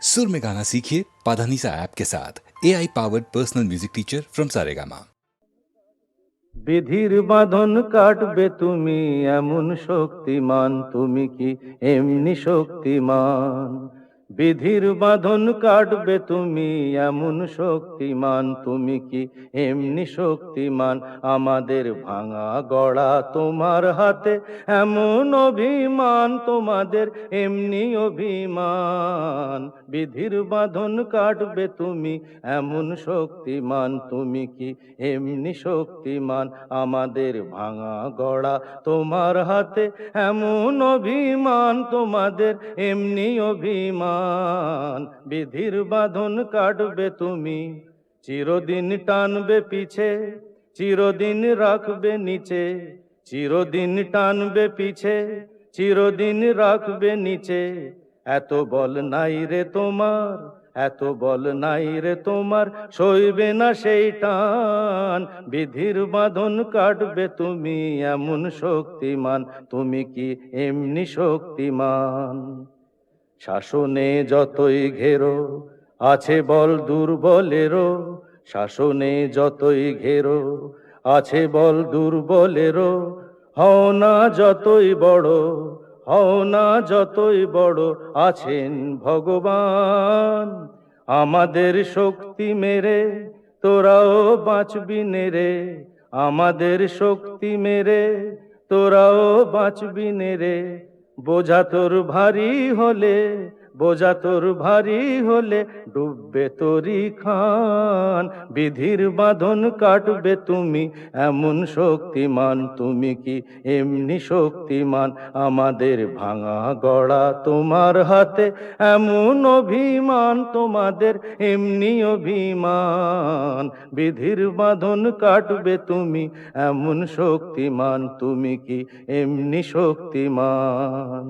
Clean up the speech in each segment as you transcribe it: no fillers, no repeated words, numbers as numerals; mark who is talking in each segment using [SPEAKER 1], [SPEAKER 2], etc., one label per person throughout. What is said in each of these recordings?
[SPEAKER 1] सुर में गाना सीखिए पाधानीसा ऐप के साथ। AI powered personal music teacher from Saregama.
[SPEAKER 2] বিধির বাঁধন কাটবে তুমি এমন শক্তিমান, তুমি কি এমনি শক্তিমান? বিধির বাঁধন কাটবে তুমি এমন শক্তিমান, তুমি কি এমনি শক্তিমান? আমাদের ভাঙা গড়া তোমার হাতে এমন অভিমান, তোমাদের এমনি অভিমান। বিধির বাঁধন কাটবে তুমি এমন শক্তিমান, তুমি কি এমনি শক্তিমান? আমাদের ভাঙা গড়া তোমার হাতে এমন অভিমান, তোমাদের এমনি অভিমান। বিধির বাঁধন কাটবে তুমি, চিরদিন টানবে পিছে, চিরদিন রাখবে নিচে। চিরদিন টানবে পিছে, চিরদিন রাখবে নিচে। এত বল নাই রে তোমার, এত বল নাই রে তোমার, সইবে না সেই টান। বিধির বাঁধন কাটবে তুমি এমন শক্তিমান, তুমি কি এমনি শক্তিমান? শাসনে যতই ঘেরো আছে বল দুর্বলেরও, শাসনে যতই ঘেরো আছে বল দুর্বলেরও। হও না যতই বড়, হও না যতই বড়, আছেন ভগবান। আমাদের শক্তি মেরে তোরাও বাঁচবি নেরে, আমাদের শক্তি মেরে তোরাও বাঁচবি নেরে। বোঝা তোর ভারী হলে, বোঝা তোর ভারী হলে ডুববে তোরি খান। বিধির বাঁধন কাটবে তুমি এমন শক্তিমান, তুমি কি এমনি শক্তিমান? আমাদের ভাঙা গড়া তোমার হাতে এমন অভিমান, তোমাদের এমনি অভিমান। বিধির বাঁধন কাটবে তুমি এমন শক্তিমান, তুমি কি এমনি শক্তিমান?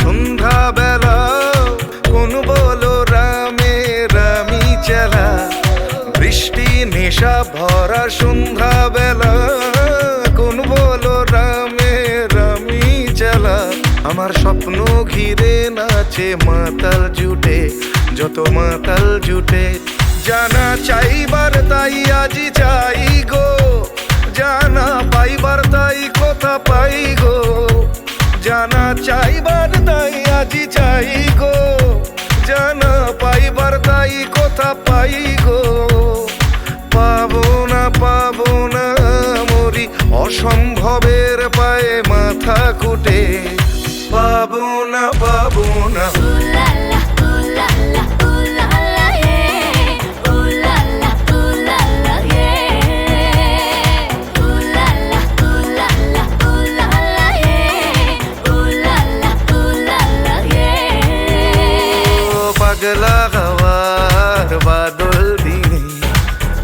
[SPEAKER 3] সন্ধ্যা বেলা, কোন বলো রামে রামি চেলা, বৃষ্টি নেশা ভরা সন্ধ্যা বেলা, কোন বলো রামে রামি চেলা। আমার স্বপ্ন ঘিরে নাচে মাতাল জুটে, যত মাতাল জুটে, জানা চাইবার তাই আজি চাই গো, জানা পাইবার তাই কথা পাই গো, জানা চাইবার তাই আজি চাই গো, জানা পাইবার তাই কথা পাই গো। পাবো না মরি অসম্ভবের পায়ে মাথা কুটে, পাবো না পাগলা হওয়ার বাদল দিনে,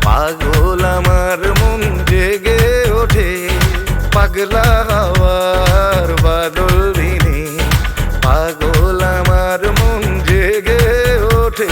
[SPEAKER 3] পাগল আমার মন জেগে ওঠে, পাগলা হওয়ার বাদল দিনে, পাগল আমার মন জেগে ওঠে।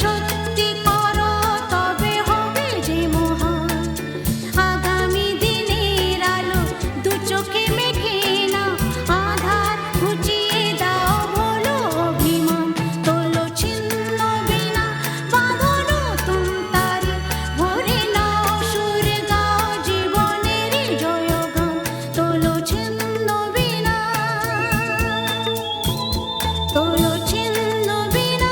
[SPEAKER 4] সত্যি করো তবে হবে যে মহান। আগামী দিনের আলো দু চোখে মেঘে না, আধার ঘুচিয়ে দাও ভোলো অভিমান। তোলো ছিন্ন বিনা বাঁধো নতুন তারে, ভরে নাও সুর গাও জীবনের জয়গান। তোলো ছিন্ন বিনা, তোলো ছিন্ন বিনা।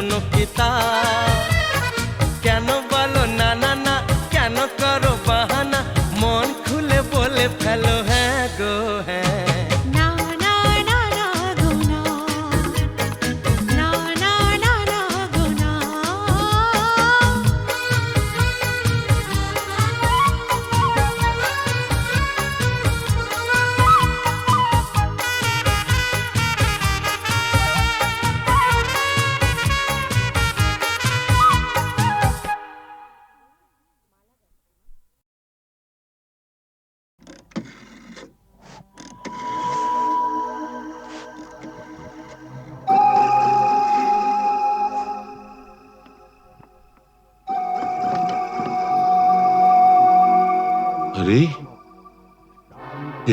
[SPEAKER 3] এখনো কি তা কেন বলো না না না কেন করো বাহানা মন খুলে বলে ফেলো হ্যাঁ গো হ্যাঁ
[SPEAKER 4] না না না না গো না না না না না গো না
[SPEAKER 5] अरे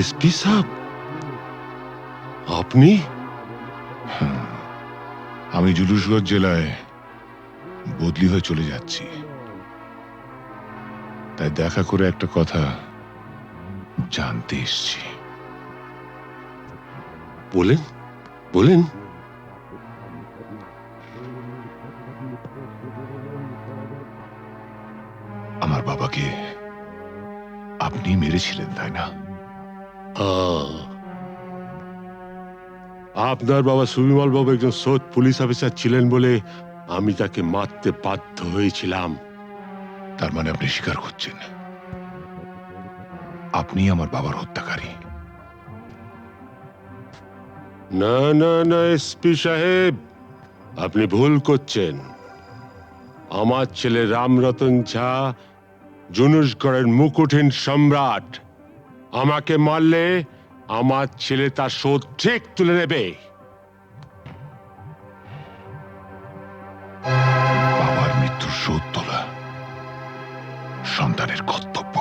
[SPEAKER 5] एसपी साहब আপনি
[SPEAKER 6] আমি জুলুসগঞ্জ জেলায় বদলি হয়ে চলে যাচ্ছি, তাই দেখা করে একটা কথা জানতে এসেছি।
[SPEAKER 5] বলেন বলেন
[SPEAKER 6] আমার বাবাকে আপনি মেরেছিলেন তাই না?
[SPEAKER 5] আপনার বাবা সুবিমল বাবু একজন সৎ পুলিশ অফিসার ছিলেন বলে আমি তাকে মারতে বাধ্য হয়েছিলাম।
[SPEAKER 6] তার মানে আপনি স্বীকার করছেন আপনি আমার বাবার হত্যাকারী?
[SPEAKER 5] না না না এসপি সাহেব, আপনি ভুল করছেন। আমার ছেলে রামরতন ঝা জুনুসগড়ের মুকুটহীন সম্রাট। আমাকে মারলে আমার ছেলে তার শোধ ঠিক তুলে নেবে।
[SPEAKER 6] বাবার মৃত্যুর শোধ তোলা সন্তানের কর্তব্য।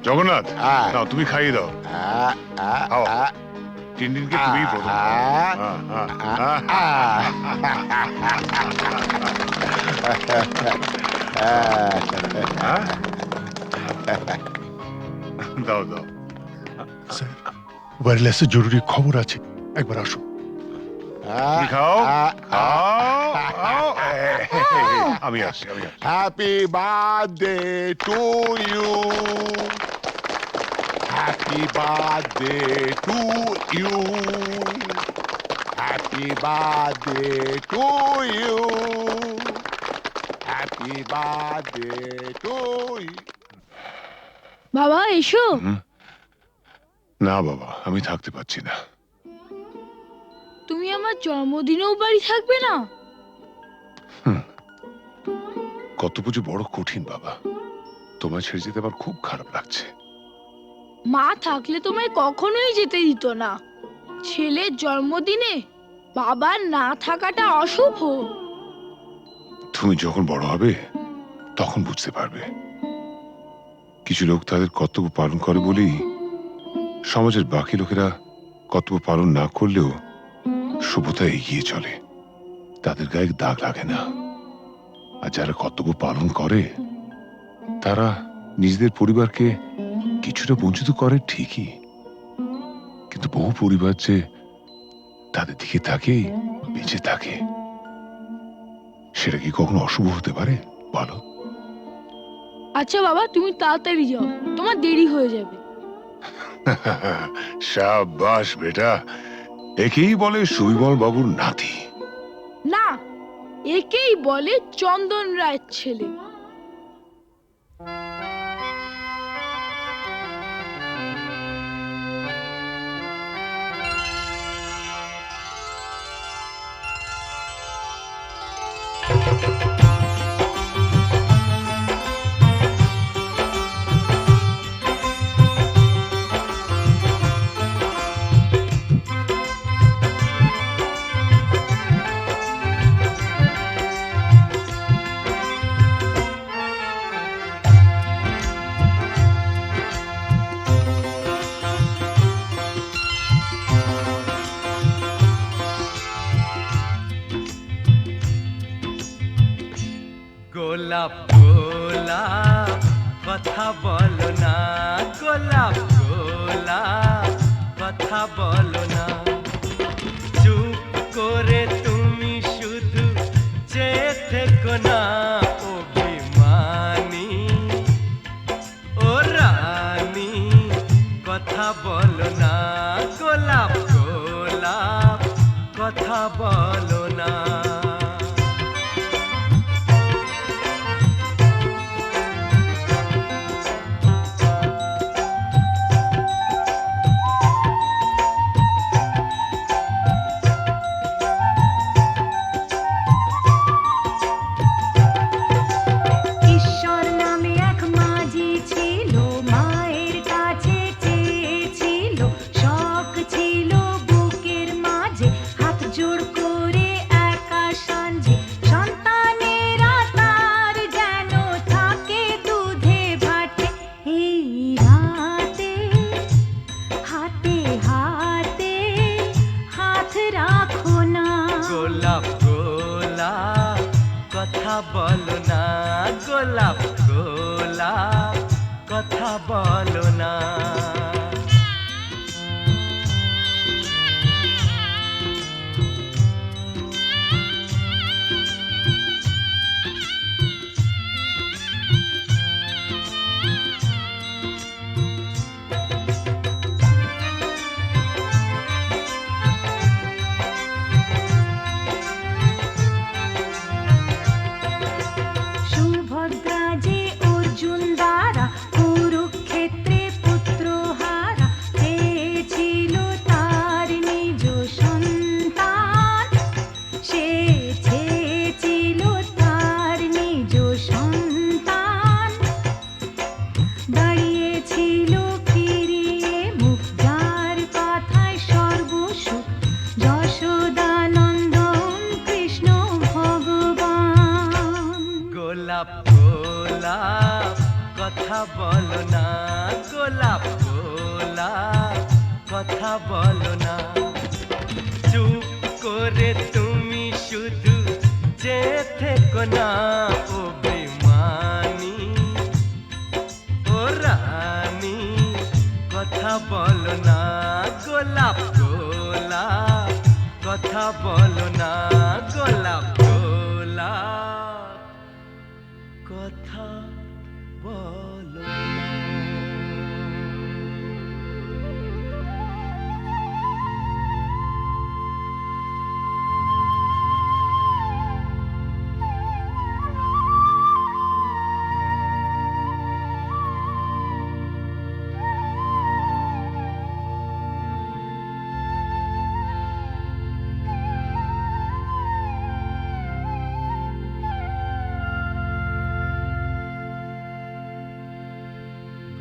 [SPEAKER 6] জগন্নাথ, নাও তুমি খাইয়ে দাও। খাও। টিনটিনকে তুমি প্রথম দাও দাও।
[SPEAKER 5] ওয়্যারলেসে জরুরি খবর আছে, একবার আসো।
[SPEAKER 6] তুমি খাও খাও। আমি আসছি।
[SPEAKER 7] Happy birthday to you, happy birthday to you, happy birthday to you, happy birthday to you.
[SPEAKER 8] বাবা এসো।
[SPEAKER 6] না বাবা, আমি থাকতে পারছি না।
[SPEAKER 8] তুমি আমার জন্মদিনেও বাড়ি থাকবে না?
[SPEAKER 6] কত পুজো বড় কঠিন বাবা, তোমায় ছেড়ে যেতে আমার খুব খারাপ লাগছে।
[SPEAKER 8] মা থাকলে তোমায় কখনোই যেতে দিত না। ছেলের জন্মদিনে বাবার না থাকাটা অশুভ।
[SPEAKER 6] তুমি যখন বড় হবে তখন বুঝতে পারবে। কিছু লোক তাদের কর্তব্য পালন করে বলেই সমাজের বাকি লোকেরা কর্তব্য পালন না করলেও সভ্যতা এগিয়ে চলে, তাদের গায়ে দাগ লাগে না। আর যারা কর্তব্য পালন করে তারা নিজেদের পরিবারকে কিছুটা বঞ্চিত করে ঠিকই, কিন্তু বহু পরিবার যে তাদের দিকে তাকিয়ে বেঁচে থাকে, সেটা কি কখনো অশুভ হতে পারে বলো?
[SPEAKER 8] আচ্ছা বাবা, তুমি তাড়াতাড়ি যাও, তোমার দেরি হয়ে যাবে।
[SPEAKER 6] শাবাশ বেটা, একেই বলে সুবিমল বাবুর নাতি।
[SPEAKER 8] না, একেই বলে চন্দন রায়ের ছেলে।
[SPEAKER 3] গোলাপ গোলাপ কথা বলো না, গোলাপ গোলাপ কথা বলো না। চুপ করে তুমি শুধু চেয়ে থেকো না, অভিমানী ও রানী কথা বলো না, গোলাপ গোলাপ কথা বলো না।
[SPEAKER 4] ঈশ্বর নামে এক মাঝি ছিল, মায়ের কাছে চেয়েছিল, শখ ছিল বুকের মাঝে, হাত জোড় করে একা সাঞ্জে, সন্তানেরা তার যেন থাকে দুধে ভাটে। এই রাতে হাতে হাতে হাত রাখো না,
[SPEAKER 3] গোলাপ গোলাপ কথা বলো না, গোলাপ গোলাপ কথা বলো না।
[SPEAKER 4] সুভদ্রা যে অর্জুন দ্বারা কুরুক্ষেত্রে পুত্র
[SPEAKER 3] বলো না গোলাপ গোলাপ কথা বলো না চুপ করে তুমি শুধু যে থেকো না ও বেমানি ও রানী কথা বলো না গোলাপ গোলাপ কথা বলো না গোলাপ গোলাপ কথা বলো না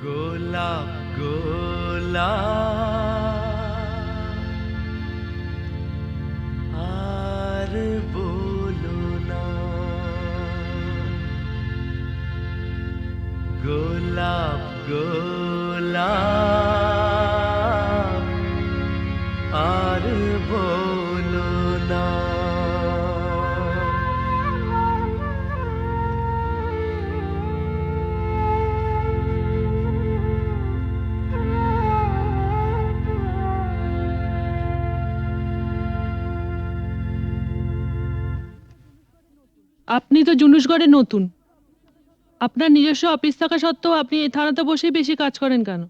[SPEAKER 3] গোলাপ গোলাপ আর বলো না গোলাপ গোলাপ আর বলো না
[SPEAKER 9] আপনি তো জুনুসগড়ে নতুন, আপনার নিজস্ব অফিস থাকা সত্ত্বেও আপনি এই থানাতে বসেই বেশি কাজ করেন কেন?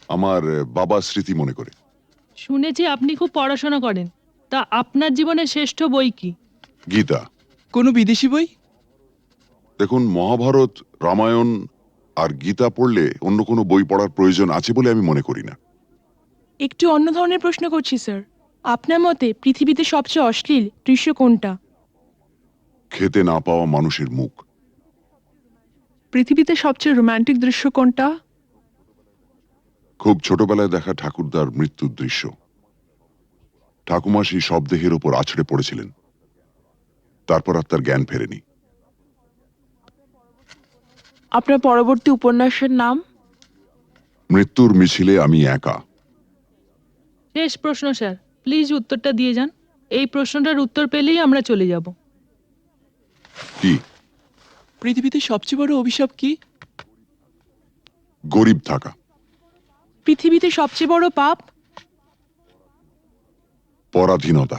[SPEAKER 6] আমার বাবা স্মৃতি মনে করে।
[SPEAKER 9] শুনেছি আপনি খুব পড়াশোনা করেন, তা আপনার জীবনের শ্রেষ্ঠ বই কি?
[SPEAKER 6] গীতা।
[SPEAKER 10] কোনো বিদেশি বই?
[SPEAKER 6] দেখুন, মহাভারত, রামায়ণ আর গীতা পড়লে অন্য কোনো বই পড়ার প্রয়োজন আছে বলে আমি মনে করি না।
[SPEAKER 10] একটু অন্য ধরনের প্রশ্ন করছি স্যার। আপনার মতে পৃথিবীতে সবচেয়ে অশ্লীল দৃশ্য কোনটা?
[SPEAKER 6] খেতে না পাওয়া মানুষের মুখ।
[SPEAKER 10] পৃথিবীতে সবচেয়ে রোমান্টিক দৃশ্য কোনটা?
[SPEAKER 6] খুব ছোটবেলায় দেখা ঠাকুরদার মৃত্যুর দৃশ্য। ঠাকুমা সেই শবদেহের ওপর আছড়ে পড়েছিলেন, তারপর আর তার জ্ঞান ফেরেনি।
[SPEAKER 10] আপনার পরবর্তী উপন্যাসের নাম?
[SPEAKER 6] মৃত্যুর মিছিলে আমি একা।
[SPEAKER 9] শেষ প্রশ্ন স্যার, প্লিজ উত্তরটা দিয়ে যান। এই প্রশ্নটার উত্তর পেলেই আমরা চলে যাব।
[SPEAKER 6] কি?
[SPEAKER 10] পৃথিবীতে সবচেয়ে বড় অভিশাপ কি?
[SPEAKER 6] গরিব থাকা।
[SPEAKER 10] পৃথিবীতে সবচেয়ে বড় পাপ?
[SPEAKER 6] পরাধীনতা।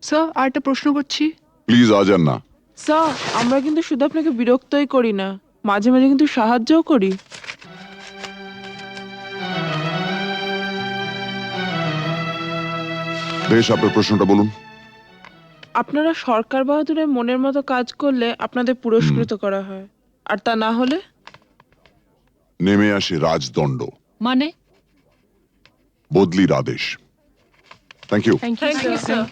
[SPEAKER 10] স্যার, আর একটা প্রশ্ন করছি।
[SPEAKER 6] প্লিজ আজ আর না।
[SPEAKER 10] স্যার, আমরা কিন্তু শুধু আপনাকে বিরক্তই করি না, মাঝে মাঝে কিন্তু সাহায্যও করি।
[SPEAKER 6] বেশ, আপনার প্রশ্নটা বলুন।
[SPEAKER 10] আপনারা সরকার বাহাদুরের মনের মতো কাজ করলে আপনাদের পুরস্কৃত করা হয়, আর তা না হলে
[SPEAKER 6] নেমে আসে রাজদণ্ড,
[SPEAKER 9] মানে?
[SPEAKER 6] বদলির আদেশ। Thank you.
[SPEAKER 10] Thank you sir.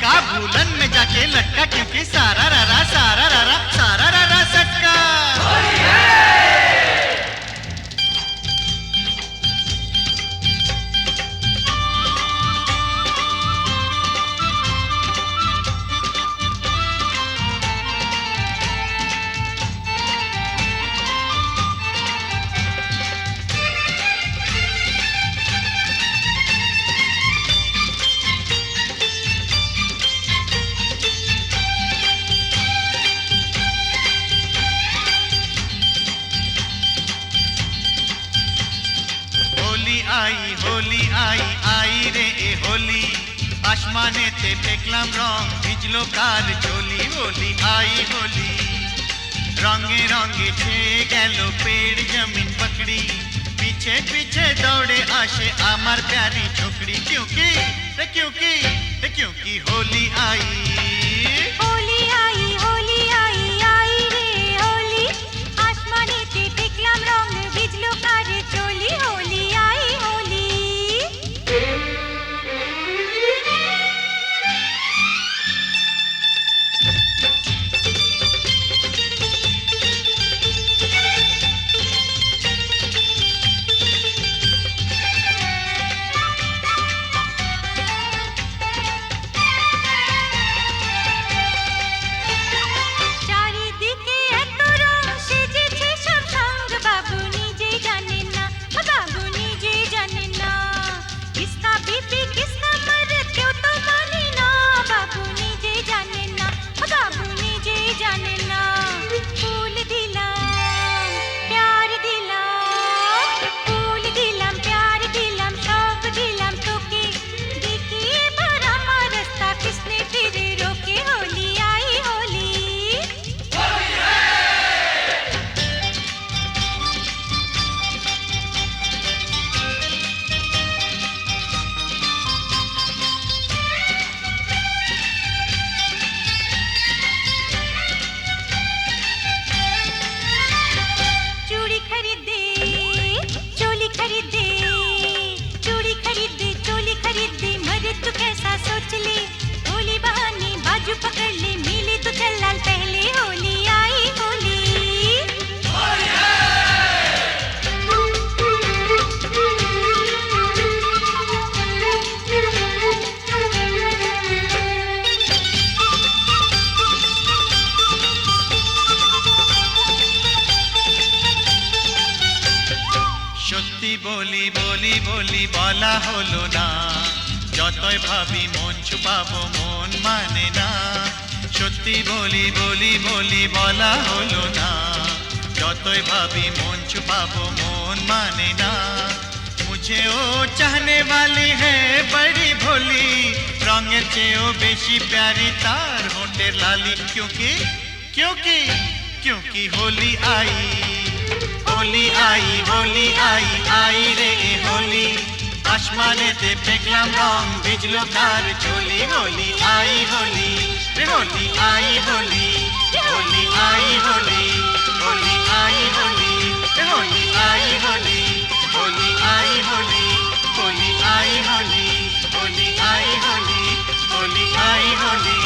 [SPEAKER 3] झटका, भूलन में जाके लटका, क्योंकि सारा रारा सटका। होली आई रे ए होली, आसमानेते দেখলাম রং, ভিজলো কার চলি। होली आई होली, रंगे रंगे ছেয়ে গেল পেड़ जमीन पकड़ी, पीछे पीछे दौड़े आशे আমার प्यारी छोकरी। क्योंकि होली आई
[SPEAKER 4] होली आई आई रे होली, आसमानेते দেখলাম রং, ভিজলো কার চলি। होली आई होली। চারিদিকে এত রং সেজেছে সব সঙ্গ, বাবু নিজে জানেন না, বাবু নিজে জানেন না। কিসকা বিপি কিসকা মরদ কেউ তো মানে না, বাবু নিজে জানেন না, বাবু নিজে জানেন না। ফুল দিলাম প্যার দিলাম, ফুল দিলাম প্যার দিলাম, সব দিলাম তোকে, দেখি এবার আমার রাস্তা কিসনে ফিরে রোকে। होली आई होली। चूड़ी खरीदे चोली खरीदे, चूड़ी खरीदे चोली खरीदे, मरे तू कैसा सोच ले, होली बहाने बाजू पकड़ ले, मिले तो चल लाल पहले। होली आई होली।
[SPEAKER 3] সত্যি বলি বলি বলি বলা হলো না, যতই ভাবি মন ছুপাবো মন মানে না। সত্যি বলি বলি বলি বলা হলো না, যতই ভাবি মন ছুপাবো মন মানে না। मुझे ओ चाहने वाली है बड़ी भोली, रंगेर চেয়েও বেশি प्यारी तार होठेर लाली। क्योंकि होली आई आई रे ए होली, आसमानेते দেখলাম রং, ভিজলো কার চলি। होली आई होली रे, होली आई होली, होली आई होली, होली आई होली रे, होली आई होली, होली आई होली, होली आई होली, होली आई होली, होली आई होली।